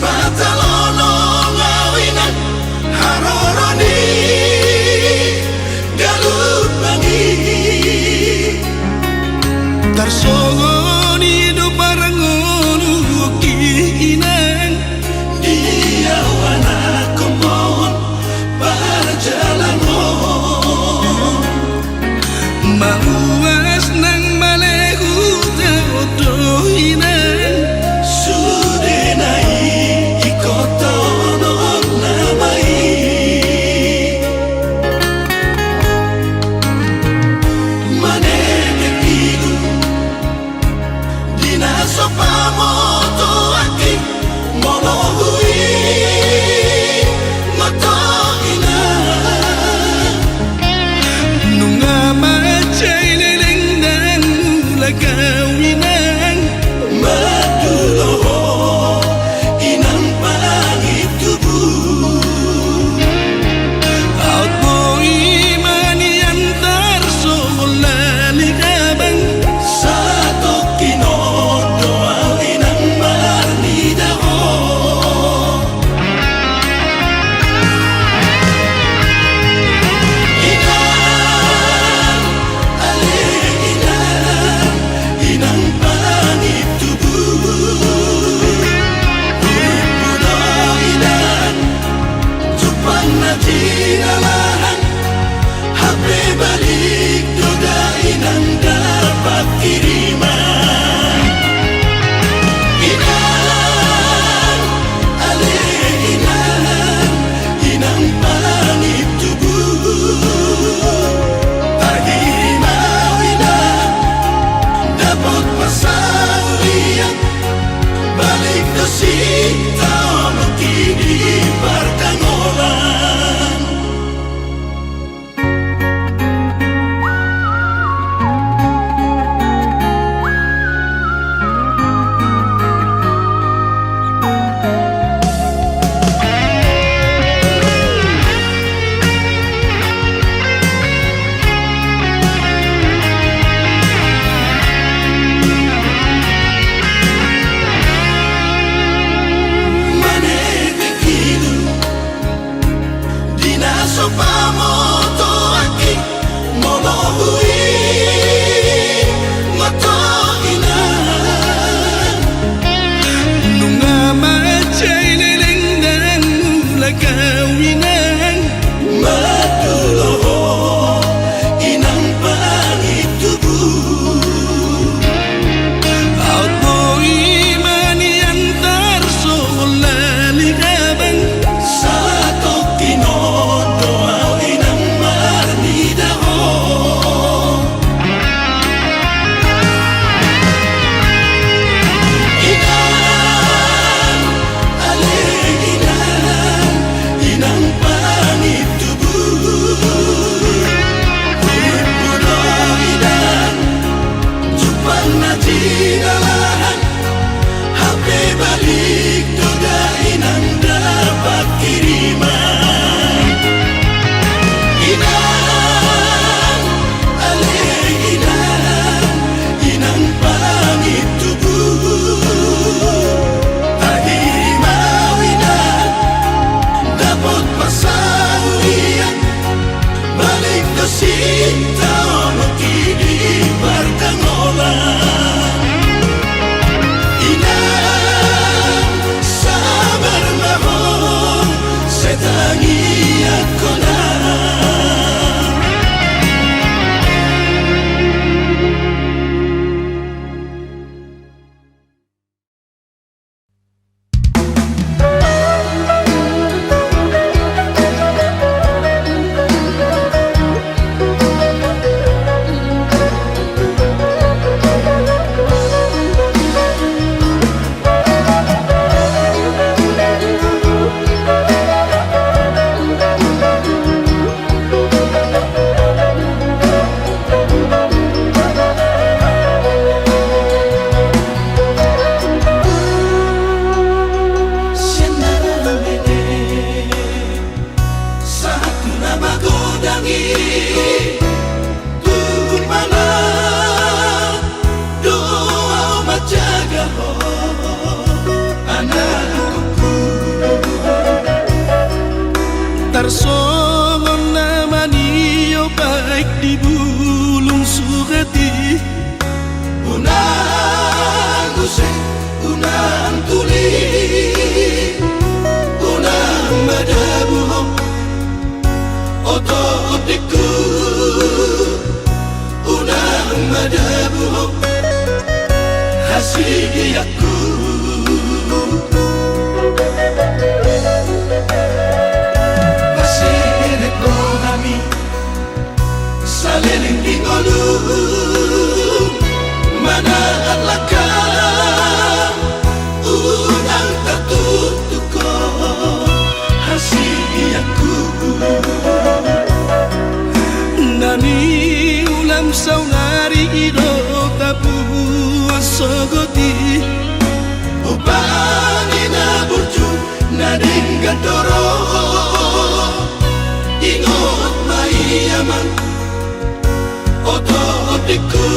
patalono ngawinan haroroni galut bangi tarsongoni do parangono kinan dia wana komon berjalan mauas nang malehu teodohinan sudenai ikotonon namai manene kilu dina sopamoto aki molohui matoina nunga macai leleng dan mula kawinan maduloho inang pangit tubuh out mo imani antar solali kabang satu kinodo inang marnidaho inang pangit tubuh budoidan tupan najinalahan HP balik duda inang dapat kiriman inang ale inang pangit tubuh pagi mawinan dapat pasang liang balik dosi tao kini perkangolan manene kilu dina sopamoto aki molohui matoina nunga macai leleng dan mula kawinan maduloho inang pangit tubuh out mo imani antar solali kabang satu kinodo inang marnidaho inang ale inang pangit tubuh budoidan tupan najinalahan HP balik duda inang dapat kiriman inang ale inang pangit tubuh pagi mawinan dapat pasang liang balik dosi tao kini perkangolan inang sabar mahon setangi aku jaga ho anakku hasiaku. Pasire kami saliling ingolu mana laka unang tatutuko hasiaku. Nani ulam saunari ido tapu asogoti ubani na burju na denggadoro ingot maiaman oto otiku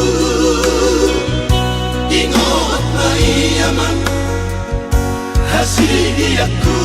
ingot maiaman hasiaku.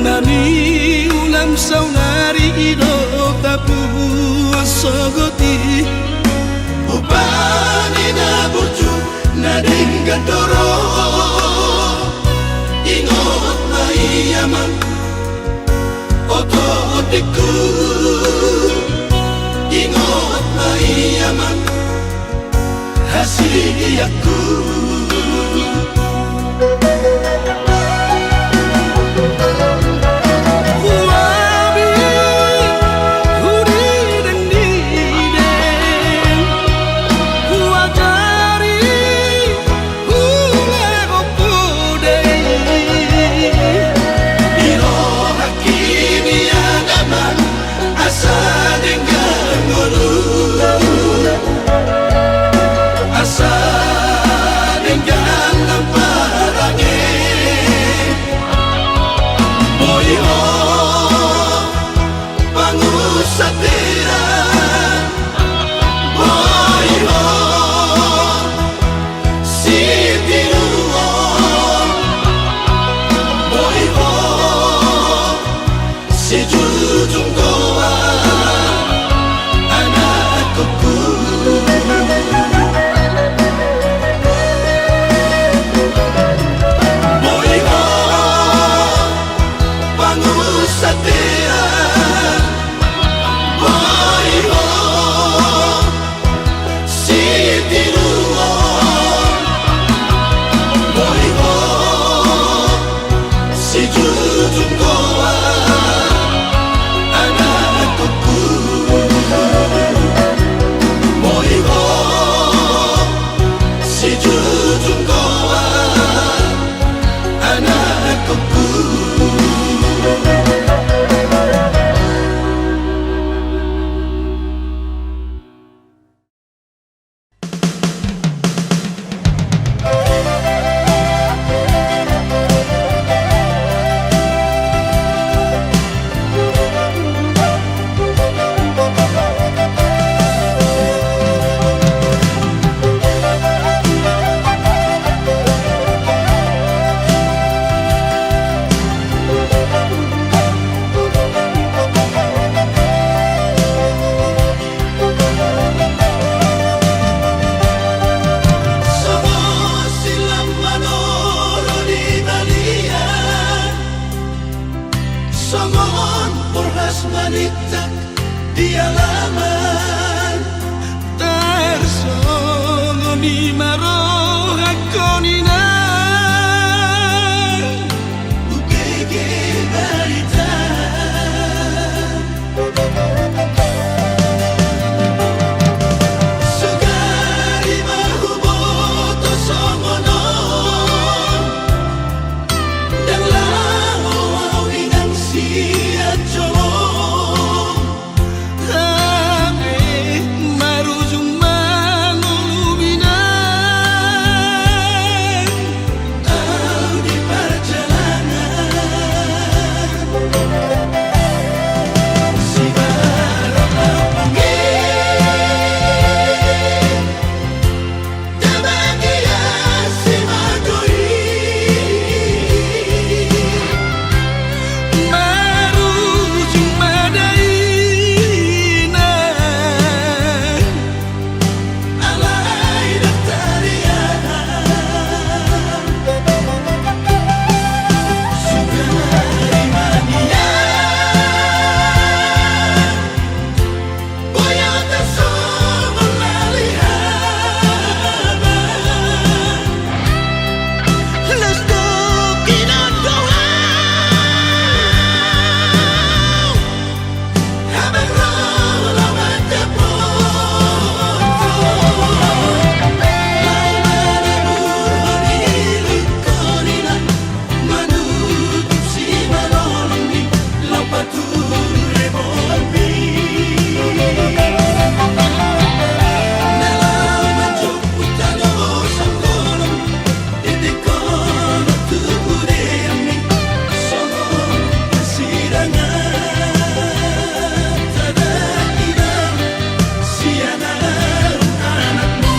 Nani ulam saunari ido tapu asogoti ubani na burju na denggadoro ingot maiaman oto otiku ingot maiaman hasiaku. Asa dengan lamparangin di maro hakoni na Ukeke barita Sugari mahuboto somono Dan lao awinang siya jolong Ame marujung manuluminan Au di perjalanan Si barang lapangi Dabagia si magoi Marujung madaina Alay daktariana Sugari mania Boyata somong lalihaban Let's go kinondoa Habang lawan dapon Manutup si malolong Lapature bombi Nalaman joputalo sangkolong Itikono tukuremi Sohong kasirangan Tadainan siyanang anakmu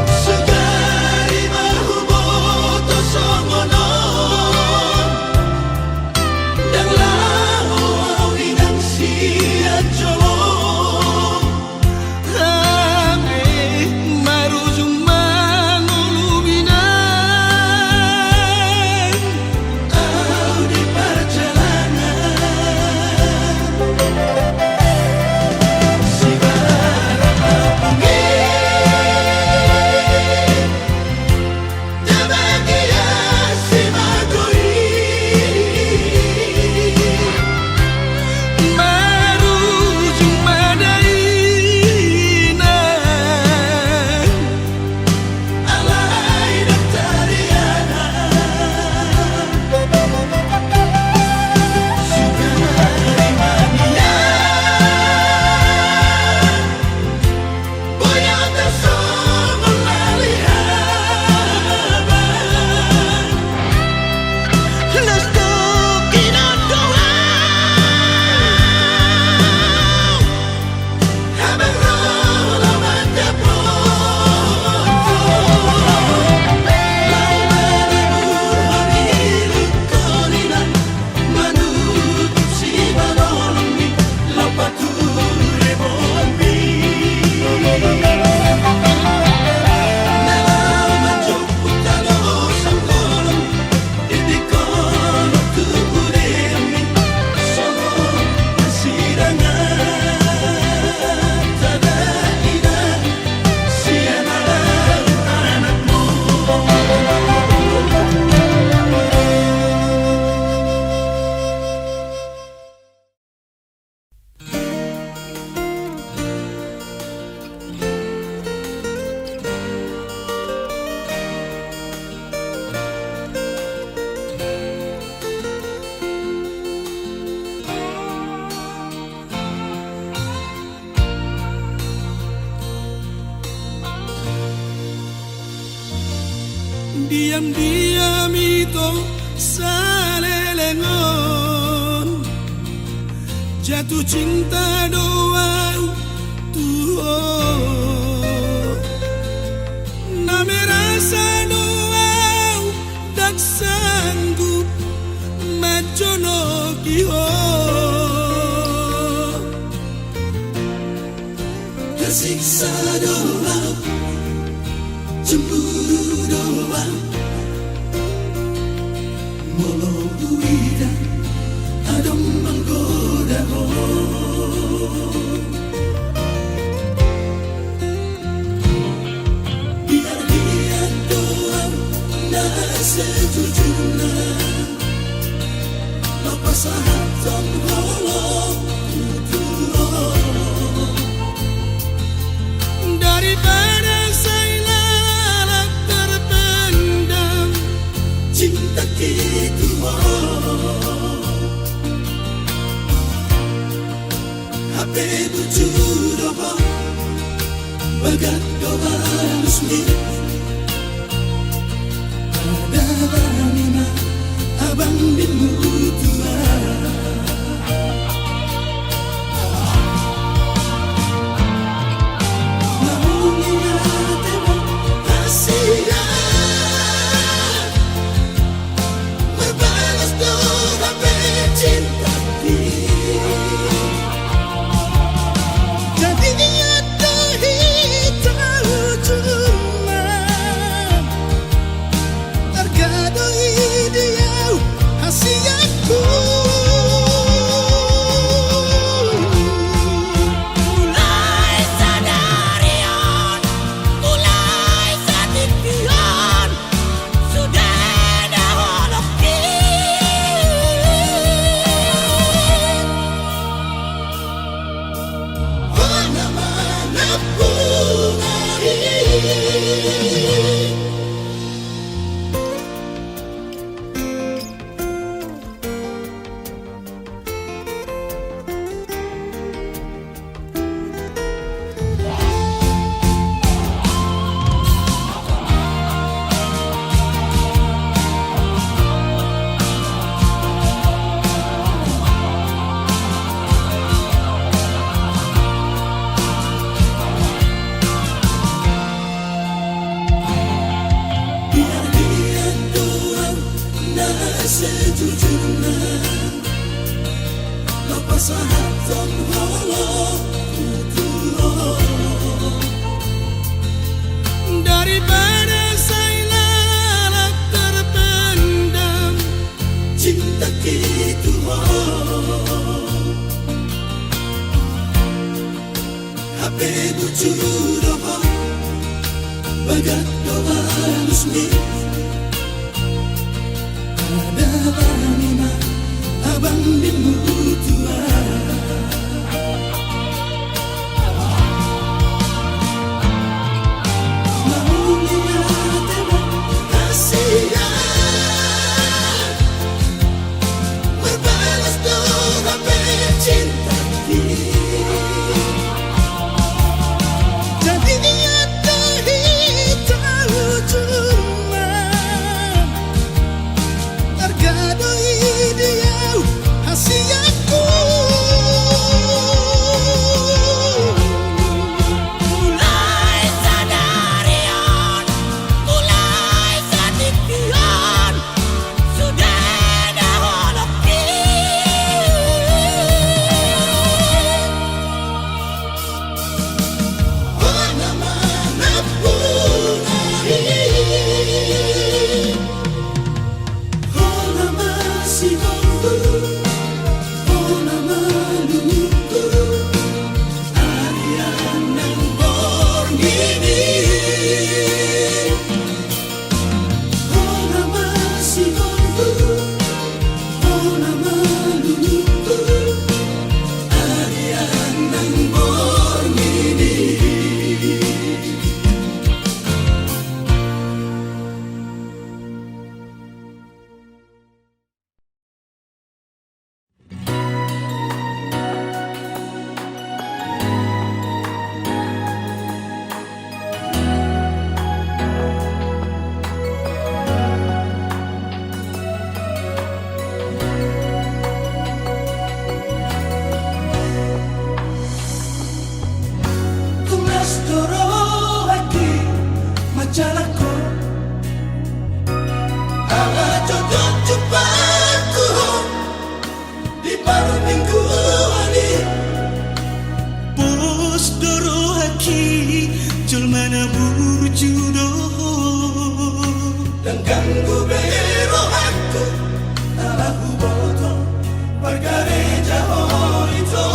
Sugari mahuboto somono Dan lao awinang siya jolong Ame marujung manuluminan Au di perjalanan Si barang lapangi Dabagia si magoi Marujung madaina Alay daktariana Sugari mania Boyata somong lalihaban Let's go kinondoa Habang lawan dapon Manutup si malolong Lapature bombi Nalaman joputalo sangkolong Itikono tukuremi Sohong kasirangan Tadainan siyanang anakmu Diam-diam itu salelengon Jatuh cinta doang Tuhan siksa doang, cemburu doang, molo uida adong menggoda ho. Biar dia doang nah sejujurnya, lepas hatam holong daripada saya lalat terpendam cinta gitu. HP bujur doa bagat doa lusmi ada lima abang dimu tua. Sejujurnya lepas hatam holong daripada saya lalat terpendam cinta gitu. HP bujur doa bagat doa lusmi ada lima abang dimu tua. Mau lihat emang kasihan berbalas doa cinta jadi dia tahu cuma harga doi dia hasil aku. muncul mana burjudoho dan ganggu bero aku nalahu boto pergareja itu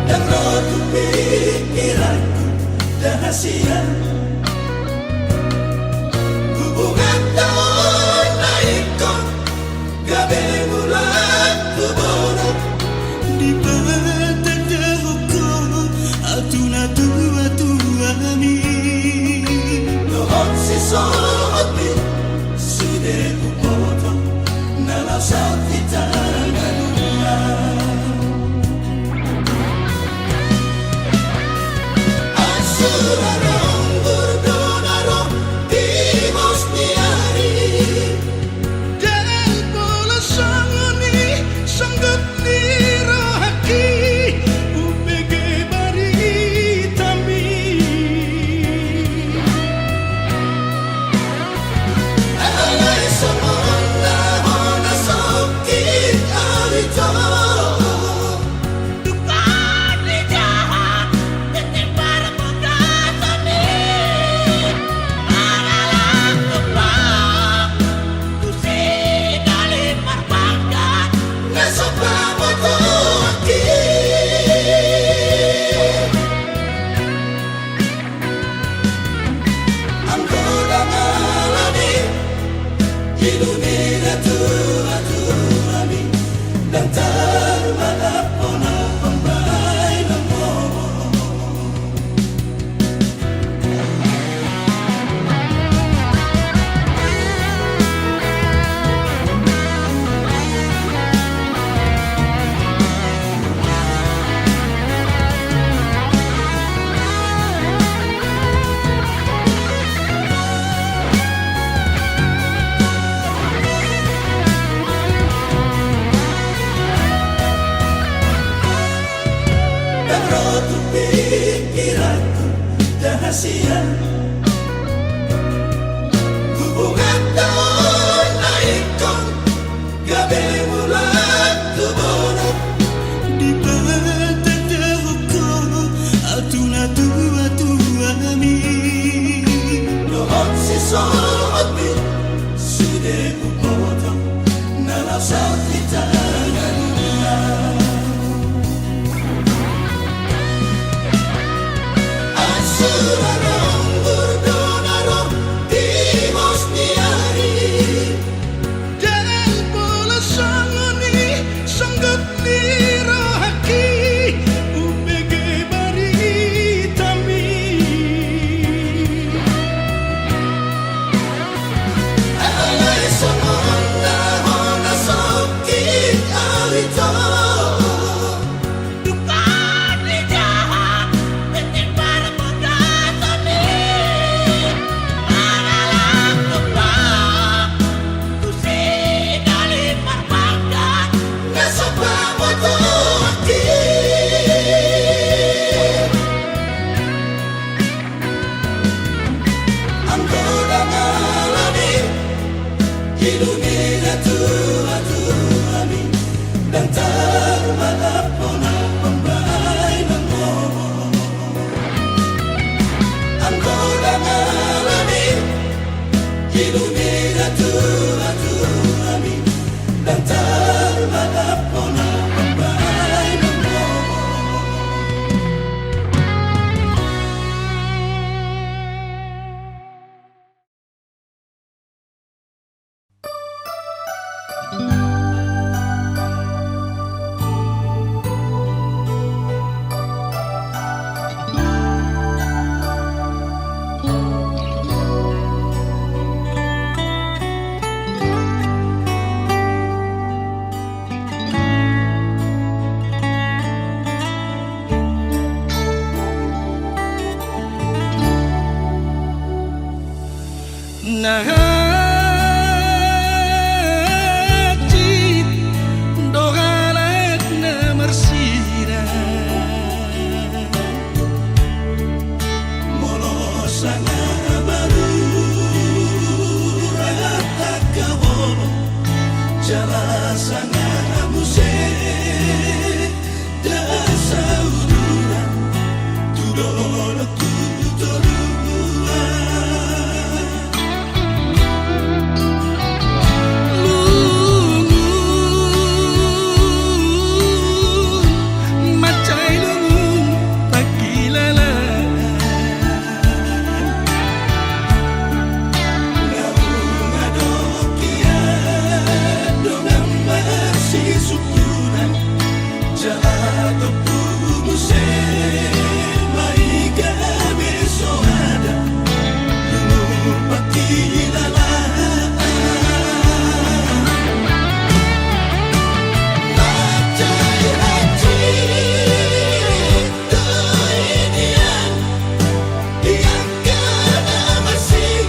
dan rotu pikiranku rahasia hubungan tahun naikon gabe mulan tubono di patadahuko atuna tua tuami lohon si sohotmi sude kupoto nalau sakita ganunya asurarong burdonaro timos niari dan bola sangoni sanggup nirohaki upege baritami alay samona hona sakit arito Tuhan di jahat titik para pegatan Paralang kembang Kusi dari perbankan nasopa moto aki angkoda alani ilumina tuami dan termanapona pembay namo dan rotu pikiranku rahasia hubungan tahun naikon gabe mulan tubono di patadahuko atuna tua tuami lohon si sohotmi sude kupoto nalau sakita ganunya asurarong burdonaro timos niari dan bola sangoni sanggup nirohaki upege baritami alay samona hona sakit pasangan muse dasauduran tudolo tutorua lungu macai lungu takilala sukunan jatuh muse maiga besoada lupa kilala macai hati doinian yang kena masih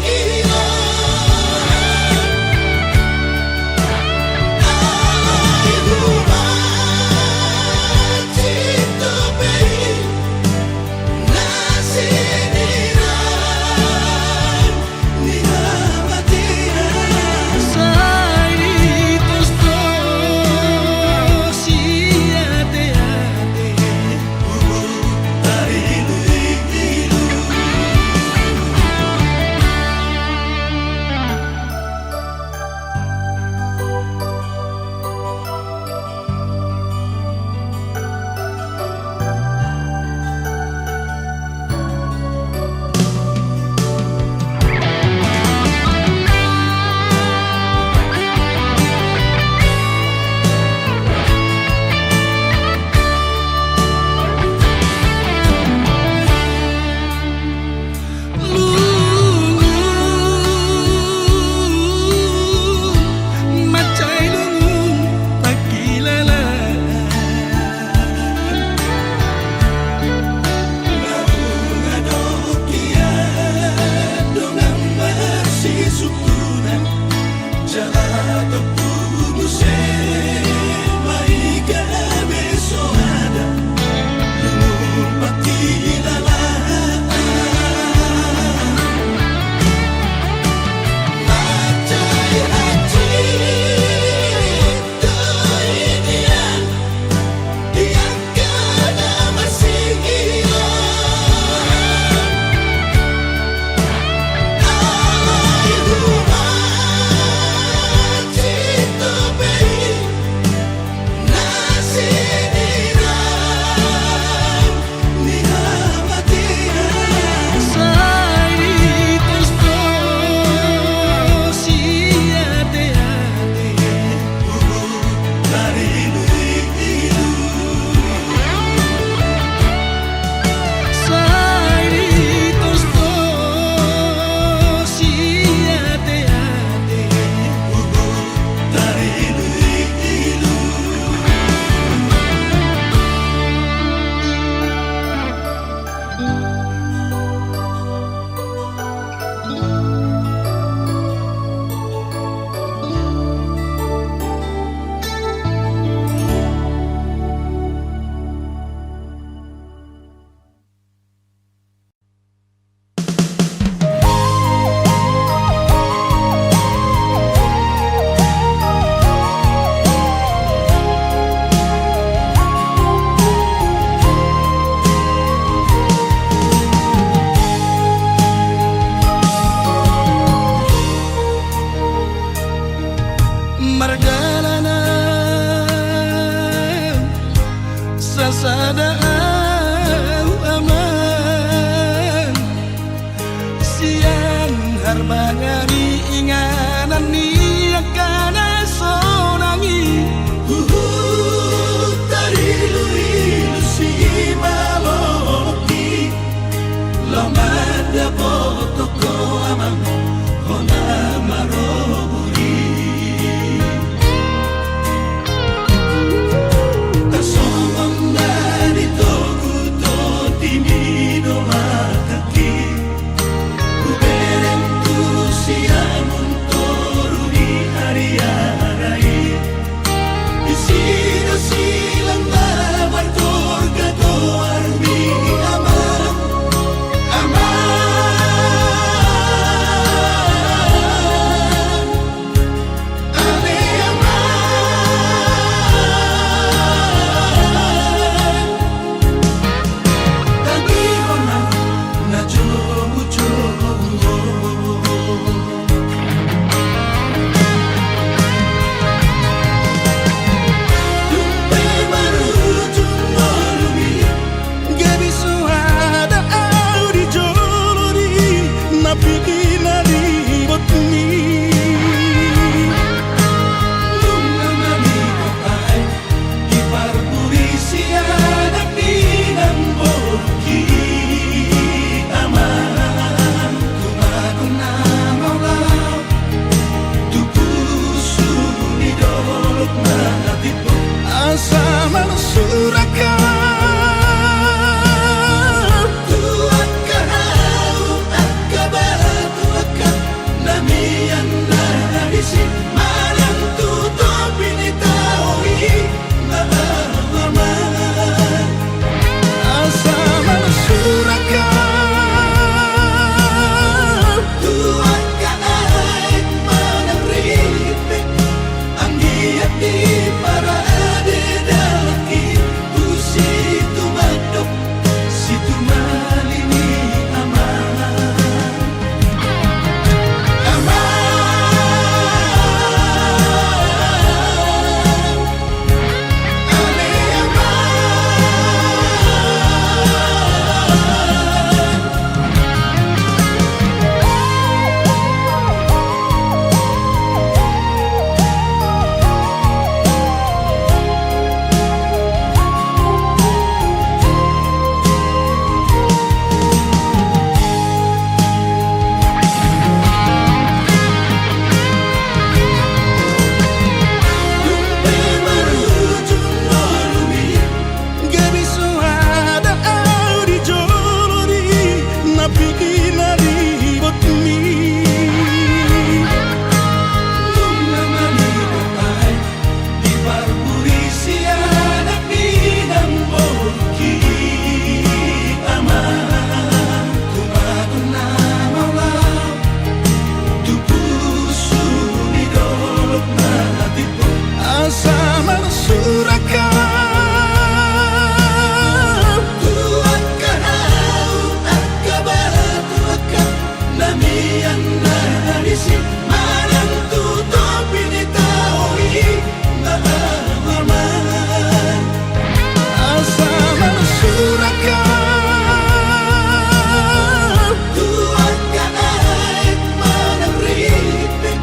sukunan jatuh muse maiga besoada lupa kilala macai hati doinian yang kena masih margalanan sasada aman siang harbangari inganan ni akana sonangi tari luilu si maloki lomada potoko amang hona maroburi Siamo sama surakan tuan kahau akabatu akan namian narisi manang tutup ini taui mahaman sama surakan tuan kahait manang ripik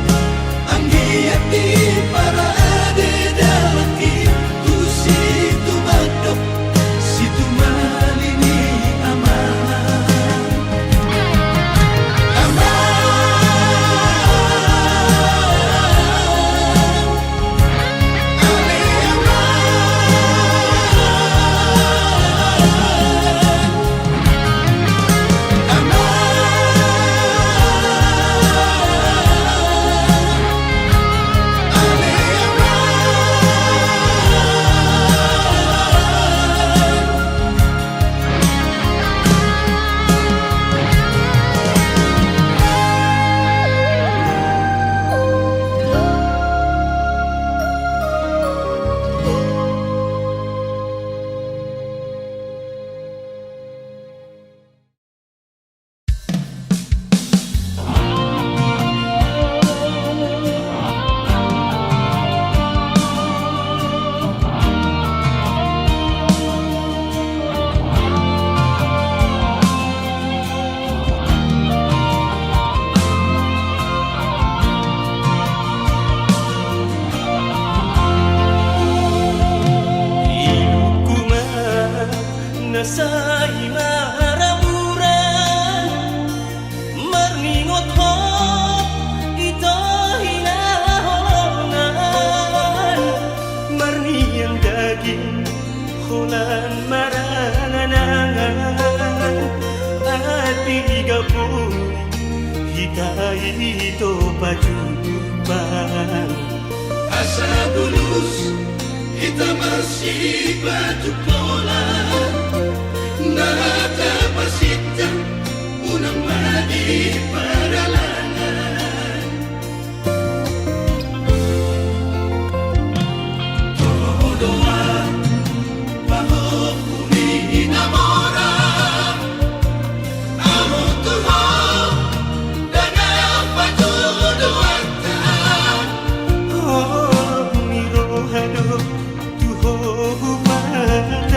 anggiati para Nasai maraburan Marningot ho Ito hinahongan Marniang daging Hulan maranganangan At igapoy Hitay ito pajupan asa bulus kita masih batu pola nata pasita unang madi paralangan doa bajo umi enamora amo tuho dan apa doa Oh mirohado tuho humada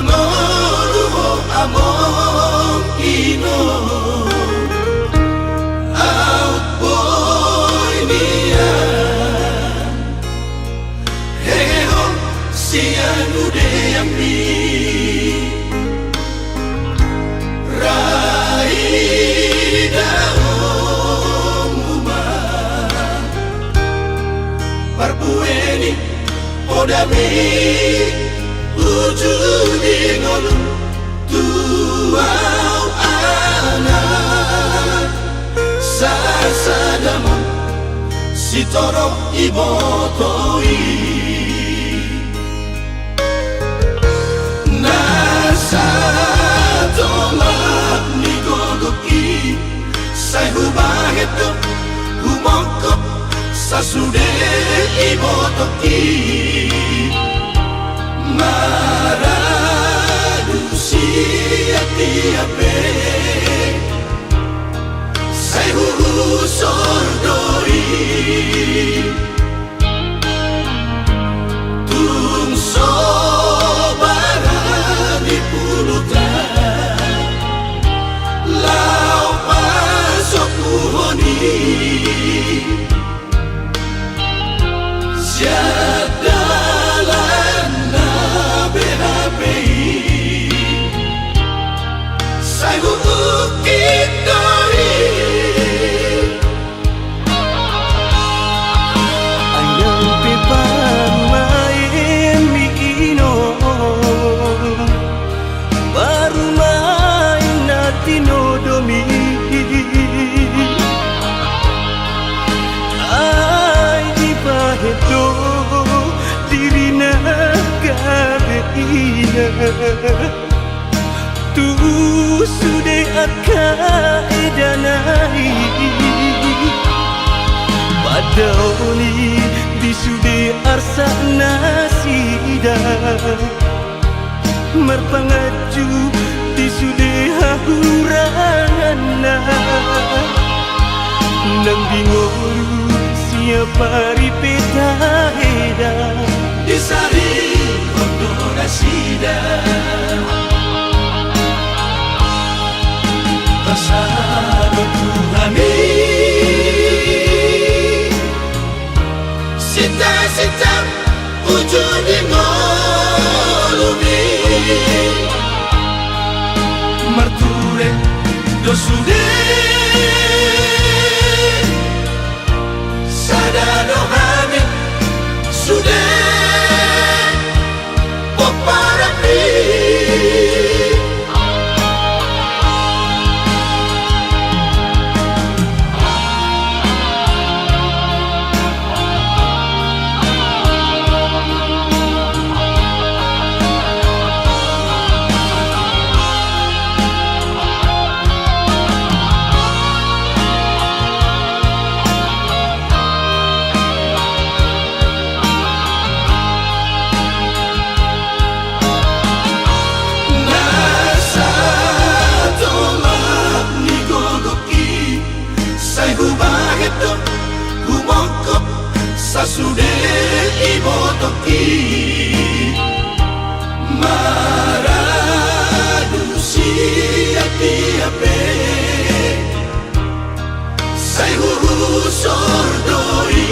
Pangoruho among ino Out boy niya Heho siyan udeyambi Raida omuma Parpueni odami Ujudi ngolu tuau anak Sasadamon sitoro ibotoi Nasa tomat ni gogoki Sai hubaheto humongkop Sasude ibotoki Maradusi ati-ape Sai sordoi Tung sobara di pulutan Lau pasok puhoni Siadalan na BHPI Sai ukit doi Ayang pipan main mikino Baru main natinodomi Ay di pahedo diri na gabeina Tu sude akka edanai Padaoni di sude arsa nasida Merpangaju di sude hahurana Nang bingoru siapa ripeta heda Disari Honora sida Pasado Tuhani Sita-sita ujung di ngolumi Marture dosude Sadado hame sude Poparapi Sasude ibotoki Maradusi ati-ape Sai sordoi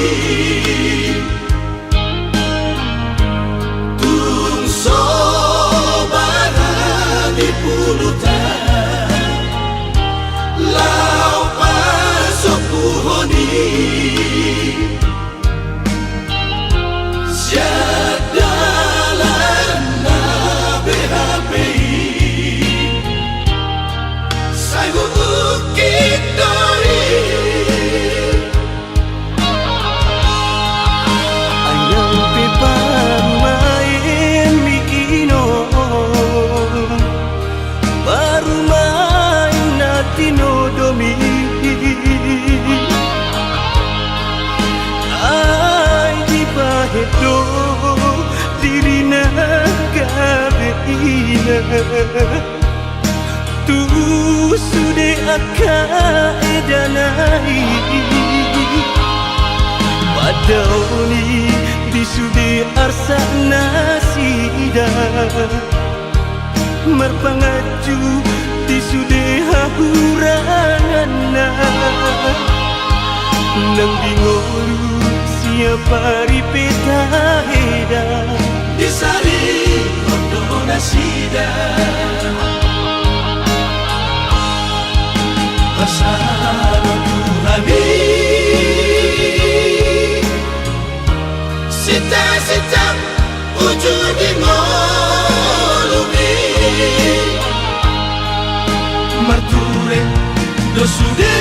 Tung sobara di pulutan Lau pasok puhoni Siadalan na BHPI Sai ukit doi Ayang pipan main mikino Baru main natinodomi Ay di pahedo diri na gabeina Tu sude akka edanai Padaoni di sude arsa nasida merpangaju di sudeha hurangan nang bingolu siapa ripeta heda Disari Ondo Nasida Pasano Tuhani Sita-sita ujung di molumi Marture Dosude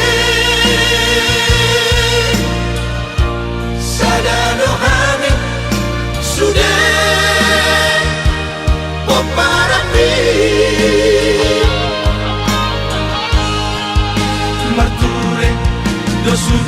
Sadano hame sudah poparapi Marture Dosude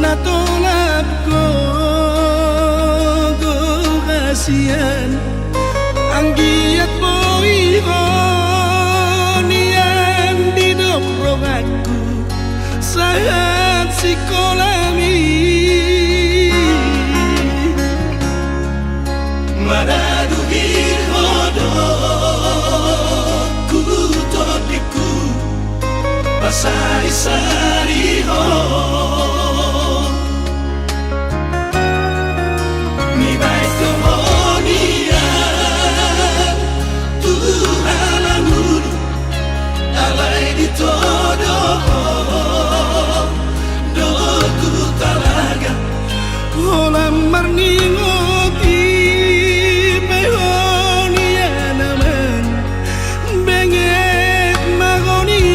natolap ko kasihan anggiat boy nian di dobrong aku saat sikolami Maraduhir hodo ku todiku pasari-sari ho mi baik kehonian Tuhan amur alai di todo doku talaga olam marningoti behonia naman bengek magonian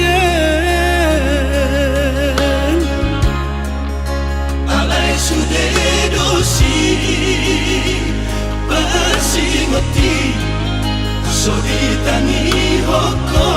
alai sude dosi pasingoti soditani hoko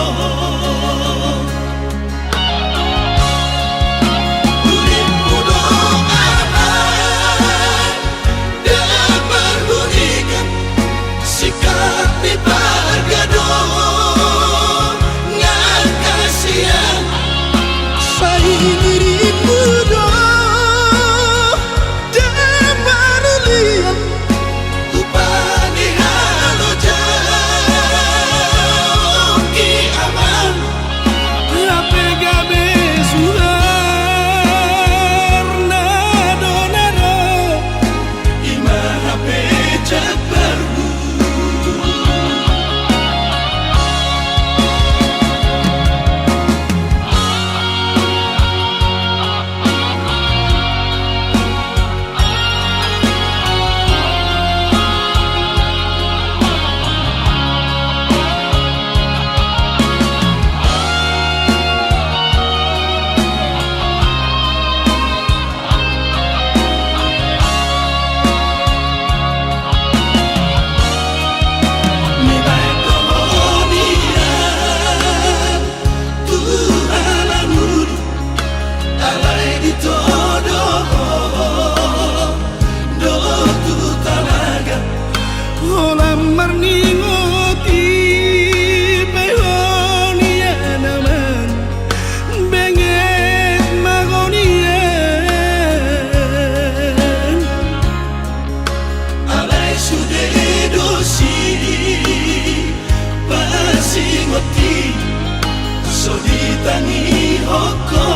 Soditani hoko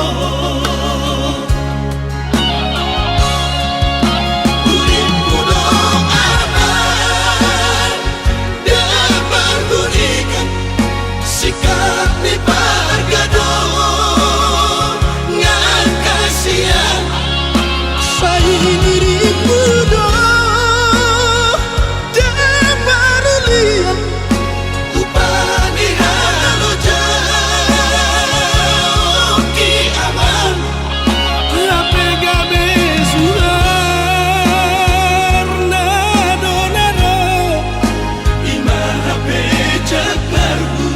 Uripku dong aman dapat berikan sikap di pargadong ngan kasihan sai diriku dong dapat lihat upani halo jauh aman gabe suar nado imaha becak baru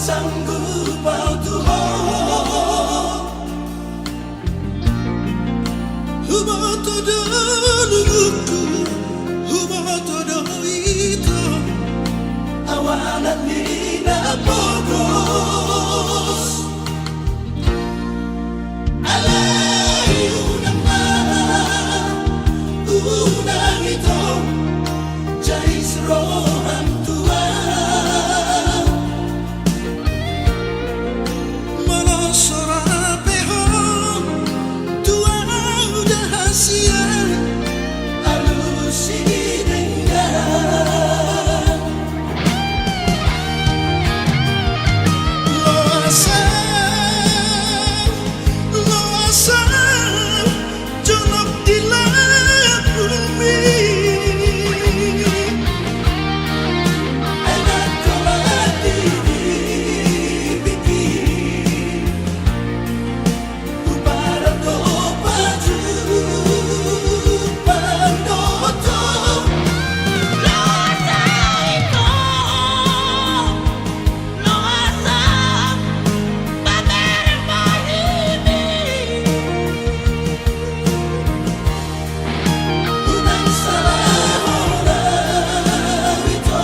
sanggup au Tuhan. Huboto do lugu, huboto do ito, Awalan ni na pogos. Alayu naman unang ito, Jais rohang Tuhan. malasorapeho, tua dahasia, Alusinengan loasa, loasa, jonok di langit bumi. anak kelati dibikin Upara do baju pandoto. Loasa ito, loasa, pamer mahimik. Unang salah ito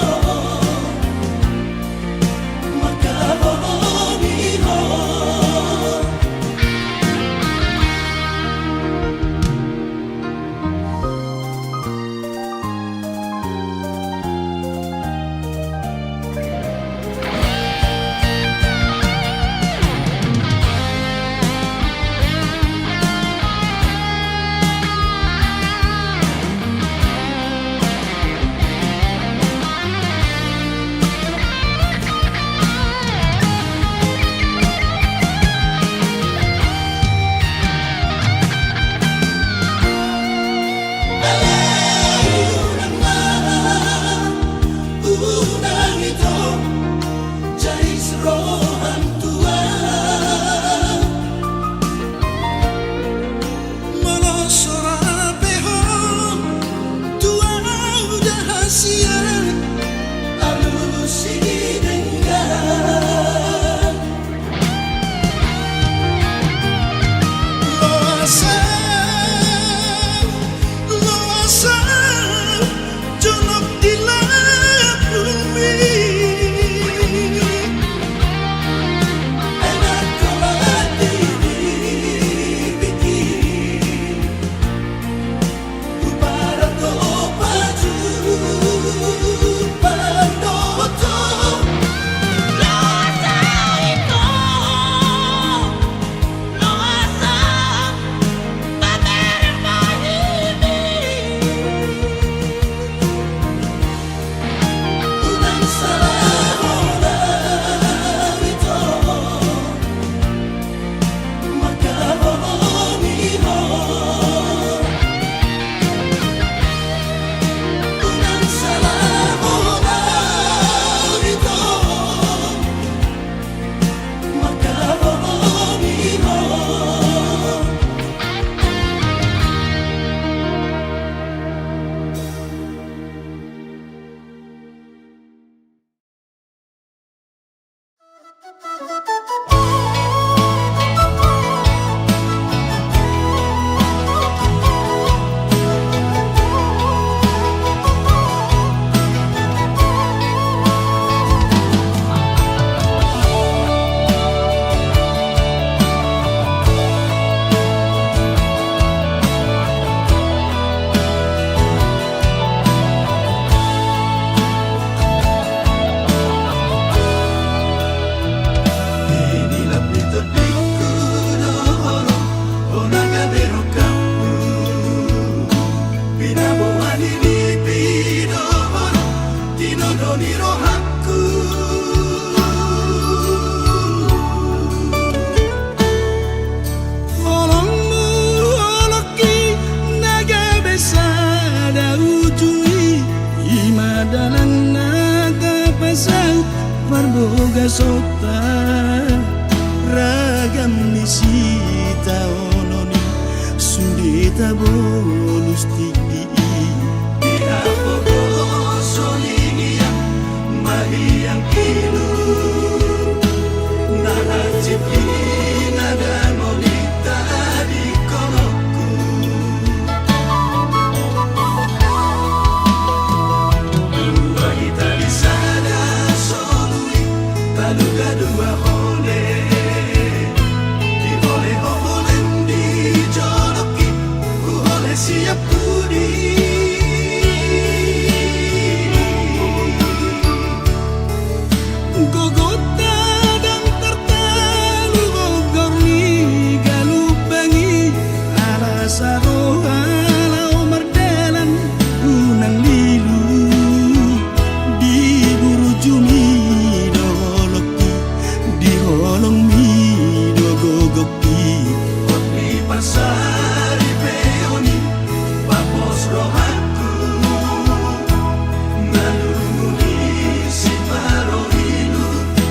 magkaboniho. Alayu naman unang ito, Jais rohang Tuhan. malasorapeho, tua dahasia, Alusinengan loasa, loasa, jonok di langit bumi. anak kelati dibikin Upara do baju pandoto. Loasa ito, loasa, pamer mahimik. Unang salah ito magkaboniho. Unang salah ito magkaboniho. Olongmu oloki naga besada ujui, imadalan naga pasau parboga sota, ragam nisita ononi sundita bonus tiki. Mahiyang kilu rohaku naluni si parohilu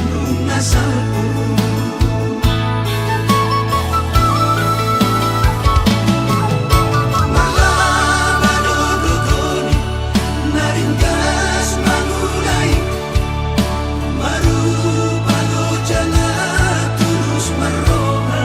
nungasalku malabadodogoni naringgas mangulai marupalo jala tulus maroha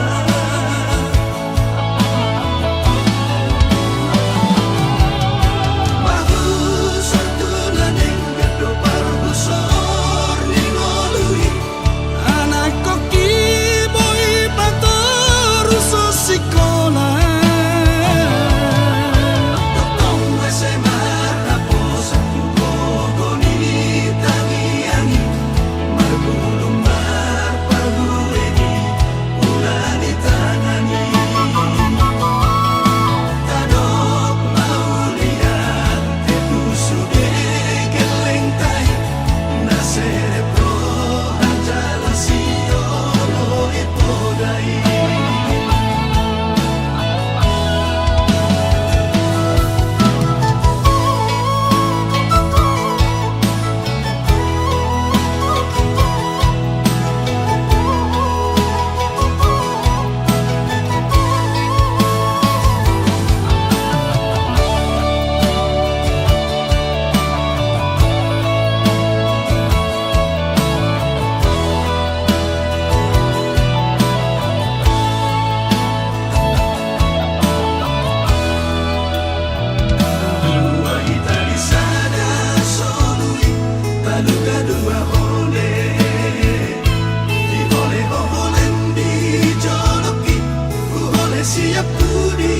siap budi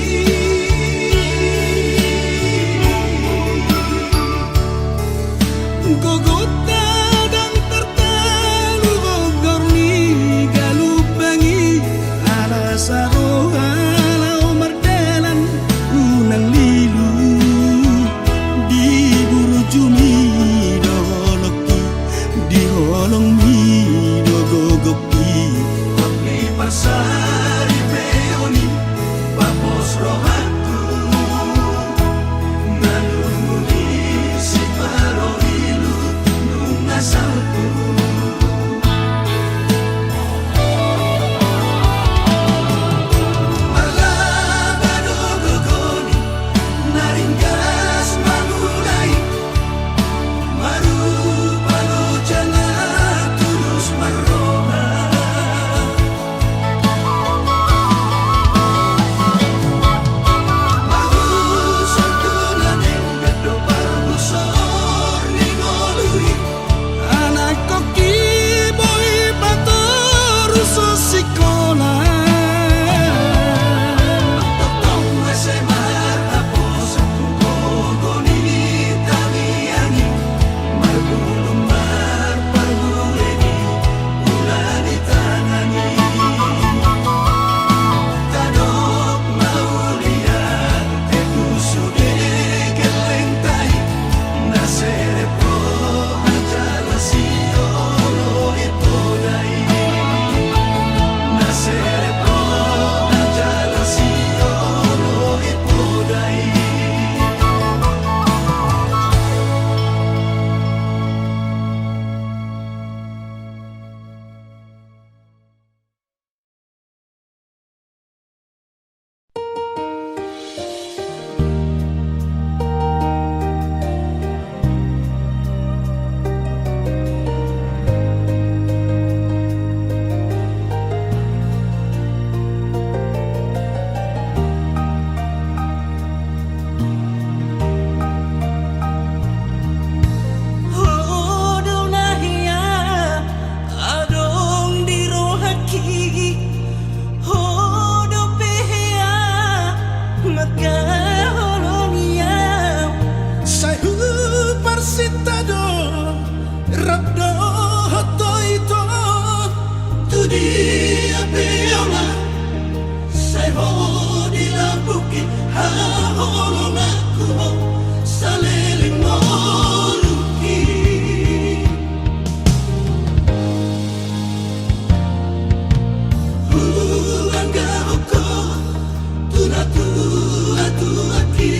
Gogota dan tertalu gogorni galubangi ala saroha lau mardalan unang lilu di burujumi doloki di holong mi dogogoki Abdi pasari peoni papos rohaku naluni si parohilu nungasalku malabadogogoni naringgas mangulai marupalo jala tulus maroha Dia peona sai ho di la buki ha ho na ku salele moruki anga hoko tu na tu aki